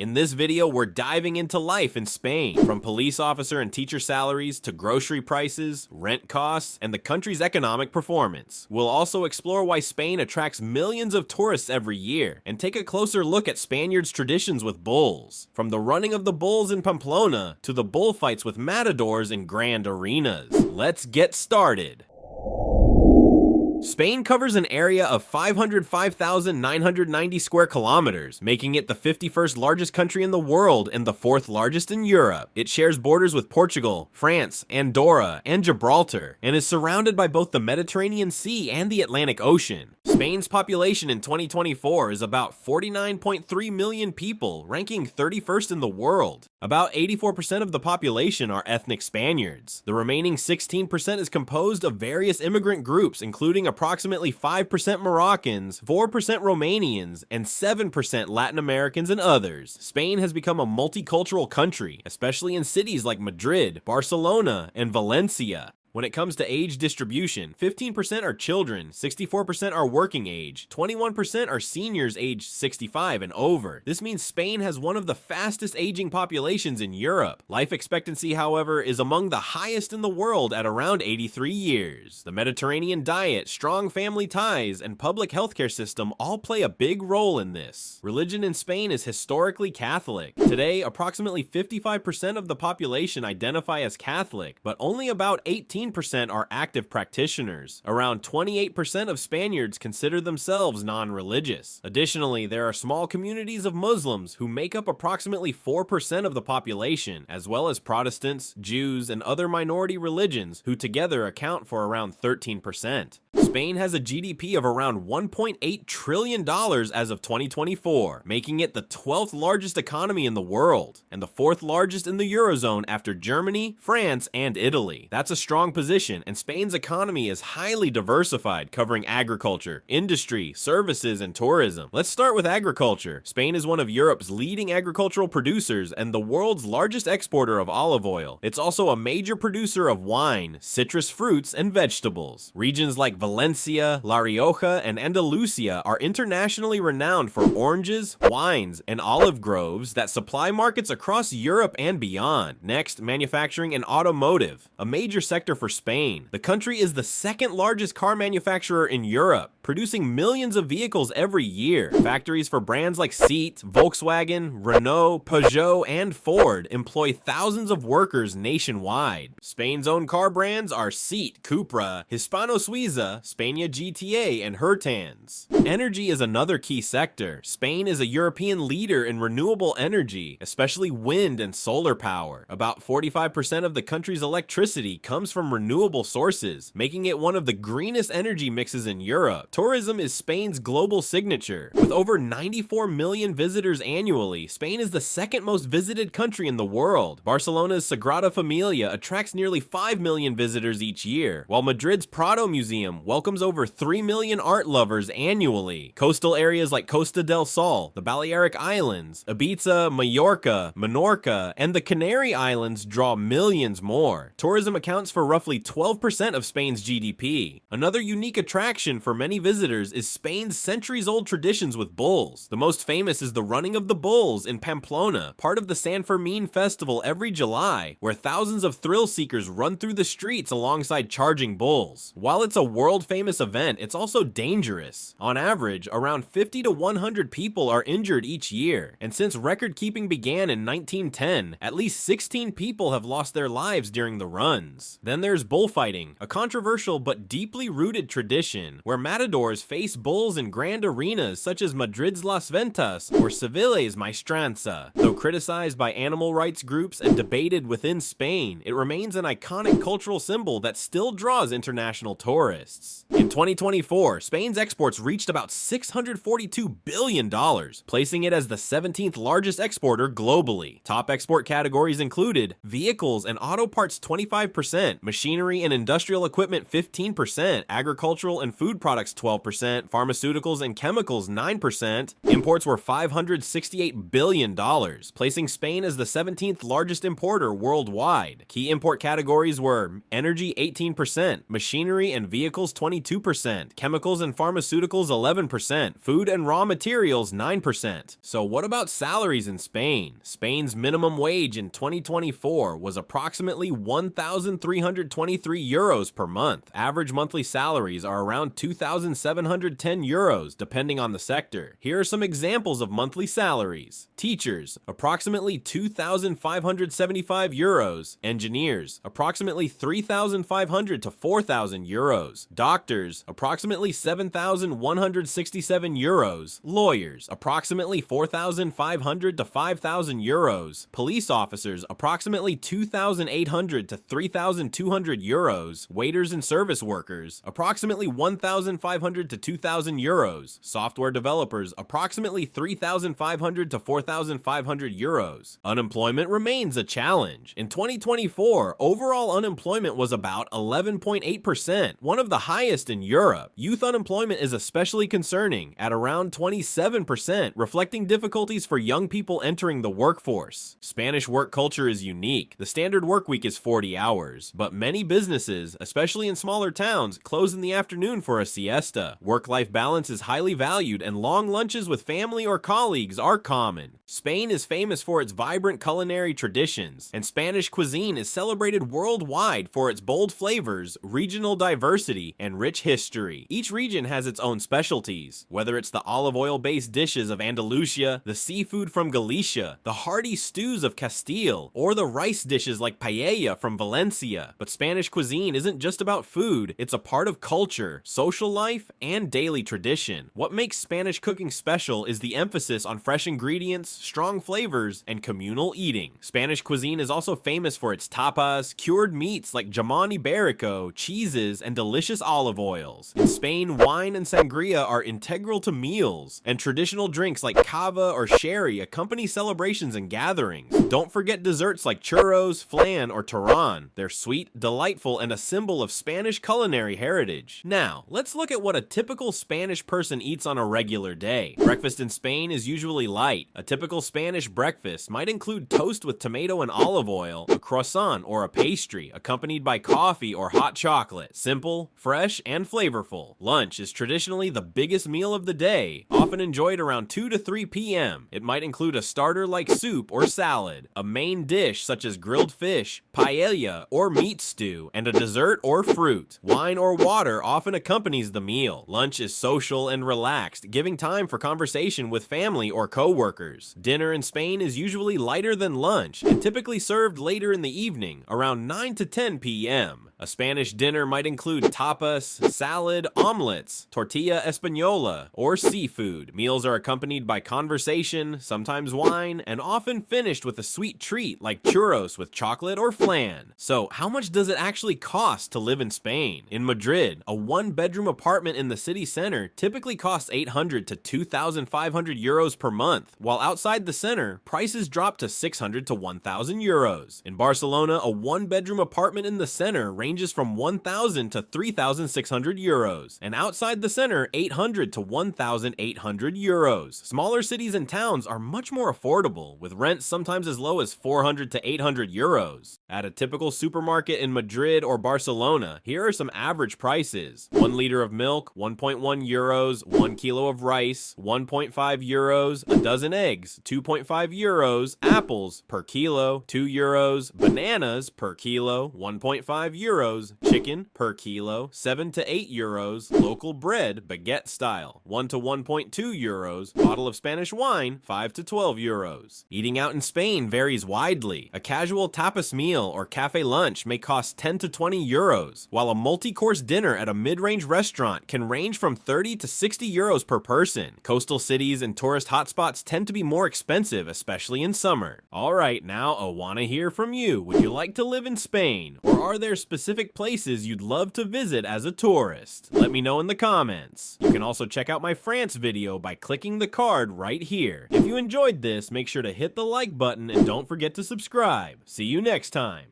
In this video, we're diving into life in Spain, from police officer and teacher salaries to grocery prices, rent costs, and the country's economic performance. We'll also explore why Spain attracts millions of tourists every year, and take a closer look at Spaniards' traditions with bulls, from the running of the bulls in Pamplona to the bullfights with matadors in grand arenas. Let's get started. Spain covers an area of 505,990 square kilometers, making it the 51st largest country in the world and the 4th largest in Europe. It shares borders with Portugal, France, Andorra, and Gibraltar, and is surrounded by both the Mediterranean Sea and the Atlantic Ocean. Spain's population in 2024 is about 49.3 million people, ranking 31st in the world. About 84% of the population are ethnic Spaniards. The remaining 16% is composed of various immigrant groups, including approximately 5% Moroccans, 4% Romanians, and 7% Latin Americans and others. Spain has become a multicultural country, especially in cities like Madrid, Barcelona, and Valencia. When it comes to age distribution, 15% are children, 64% are working age, 21% are seniors aged 65 and over. This means Spain has one of the fastest aging populations in Europe. Life expectancy, however, is among the highest in the world at around 83 years. The Mediterranean diet, strong family ties, and public healthcare system all play a big role in this. Religion in Spain is historically Catholic. Today, approximately 55% of the population identify as Catholic, but only about 18% are active practitioners. Around 28% of Spaniards consider themselves non-religious. Additionally, there are small communities of Muslims who make up approximately 4% of the population, as well as Protestants, Jews, and other minority religions who together account for around 13%. Spain has a GDP of around $1.8 trillion as of 2024, making it the 12th largest economy in the world, and the 4th largest in the Eurozone after Germany, France, and Italy. That's a strong position, and Spain's economy is highly diversified, covering agriculture, industry, services, and tourism. Let's start with agriculture. Spain is one of Europe's leading agricultural producers and the world's largest exporter of olive oil. It's also a major producer of wine, citrus fruits, and vegetables. Regions like Valencia, La Rioja, and Andalusia are internationally renowned for oranges, wines, and olive groves that supply markets across Europe and beyond. Next, manufacturing and automotive, a major sector for Spain. The country is the 2nd largest car manufacturer in Europe, producing millions of vehicles every year. Factories for brands like Seat, Volkswagen, Renault, Peugeot, and Ford employ thousands of workers nationwide. Spain's own car brands are Seat, Cupra, Hispano-Suiza, Spania GTA, and Hertans. Energy is another key sector. Spain is a European leader in renewable energy, especially wind and solar power. About 45% of the country's electricity comes from renewable sources, making it one of the greenest energy mixes in Europe. Tourism is Spain's global signature. With over 94 million visitors annually, Spain is the 2nd most visited country in the world. Barcelona's Sagrada Familia attracts nearly 5 million visitors each year, while Madrid's Prado Museum welcomes over 3 million art lovers annually. Coastal areas like Costa del Sol, the Balearic Islands, Ibiza, Mallorca, Menorca, and the Canary Islands draw millions more. Tourism accounts for roughly 12% of Spain's GDP. Another unique attraction for many visitors is Spain's centuries-old traditions with bulls. The most famous is the running of the bulls in Pamplona, part of the San Fermin festival every July, where thousands of thrill seekers run through the streets alongside charging bulls. While it's a world-famous event, it's also dangerous. On average, around 50 to 100 people are injured each year, and since record-keeping began in 1910, at least 16 people have lost their lives during the runs. Then there's bullfighting, a controversial but deeply rooted tradition, where matadors face bulls in grand arenas such as Madrid's Las Ventas or Seville's Maestranza. Though criticized by animal rights groups and debated within Spain, it remains an iconic cultural symbol that still draws international tourists. In 2024, Spain's exports reached about $642 billion, placing it as the 17th largest exporter globally. Top export categories included vehicles and auto parts 25%, machinery and industrial equipment 15%, agricultural and food products 12%, pharmaceuticals and chemicals 9%. Imports were $568 billion, placing Spain as the 17th largest importer worldwide. Key import categories were energy 18%, machinery and vehicles 22%, chemicals and pharmaceuticals 11%, food and raw materials 9%. So what about salaries in Spain? Spain's minimum wage in 2024 was approximately 1,323 euros per month. Average monthly salaries are around 2,710 euros, depending on the sector. Here are some examples of monthly salaries. Teachers, approximately 2,575 euros. Engineers, approximately 3,500 to 4,000 euros. Doctors, approximately 7,167 euros. Lawyers, approximately 4,500 to 5,000 euros. Police officers, approximately 2,800 to 3,200 euros. Waiters and service workers, approximately 1,500 to 2,000 euros. Software developers, approximately 3,500 to 4,500 euros. Unemployment remains a challenge. In 2024, overall unemployment was about 11.8%, one of the highest in Europe. Youth unemployment is especially concerning, at around 27%, reflecting difficulties for young people entering the workforce. Spanish work culture is unique. The standard work week is 40 hours, but many businesses, especially in smaller towns, close in the afternoon for a siesta. Work-life balance is highly valued, and long lunches with family or colleagues are common. Spain is famous for its vibrant culinary traditions, and Spanish cuisine is celebrated worldwide for its bold flavors, regional diversity, and rich history. Each region has its own specialties, whether it's the olive oil-based dishes of Andalusia, the seafood from Galicia, the hearty stews of Castile, or the rice dishes like paella from Valencia. But Spanish cuisine isn't just about food, it's a part of culture, social life, and daily tradition. What makes Spanish cooking special is the emphasis on fresh ingredients, strong flavors, and communal eating. Spanish cuisine is also famous for its tapas, cured meats like jamon iberico, cheeses, and delicious olive oils. In Spain, wine and sangria are integral to meals, and traditional drinks like cava or sherry accompany celebrations and gatherings. Don't forget desserts like churros, flan, or turrón. They're sweet, delightful, and a symbol of Spanish culinary heritage. Now, let's look at what a typical Spanish person eats on a regular day. Breakfast in Spain is usually light. A typical Spanish breakfast might include toast with tomato and olive oil, a croissant or a pastry, accompanied by coffee or hot chocolate. Simple, fresh, and flavorful. Lunch is traditionally the biggest meal of the day, often enjoyed around 2 to 3 p.m. It might include a starter like soup or salad, a main dish such as grilled fish, paella, or meat stew, and a dessert or fruit. Wine or water often accompanies the meal. Lunch is social and relaxed, giving time for conversation with family or co-workers. Dinner in Spain is usually lighter than lunch and typically served later in the evening, around 9 to 10 p.m. A Spanish dinner might include tapas, salad, omelets, tortilla española, or seafood. Meals are accompanied by conversation, sometimes wine, and often finished with a sweet treat like churros with chocolate or flan. So, how much does it actually cost to live in Spain? In Madrid, a one-bedroom apartment in the city center typically costs 800 to 2,500 euros per month, while outside the center, prices drop to 600 to 1,000 euros. In Barcelona, a one-bedroom apartment in the center ranges from 1,000 to 3,600 euros, and outside the center, 800 to 1,800 euros. Smaller cities and towns are much more affordable, with rents sometimes as low as 400 to 800 euros. At a typical supermarket in Madrid or Barcelona, here are some average prices. 1 liter of milk, 1.1 euros, 1 kilo of rice, 1.5 euros, a dozen eggs, 2.5 euros, apples per kilo, 2 euros, bananas per kilo, 1.5 euros, chicken per kilo, 7 to 8 euros, local bread, baguette style, 1 to 1.2 euros, bottle of Spanish wine, 5 to 12 euros. Eating out in Spain varies widely. A casual tapas meal or cafe lunch may cost 10 to 20 euros, while a multi-course dinner at a mid-range restaurant can range from 30 to 60 euros per person. Coastal cities and tourist hotspots tend to be more expensive, especially in summer. Alright, now I wanna hear from you. Would you like to live in Spain? Or are there specific places you'd love to visit as a tourist? Let me know in the comments. You can also check out my France video by clicking the card right here. If you enjoyed this, make sure to hit the like button and don't forget to subscribe. See you next time.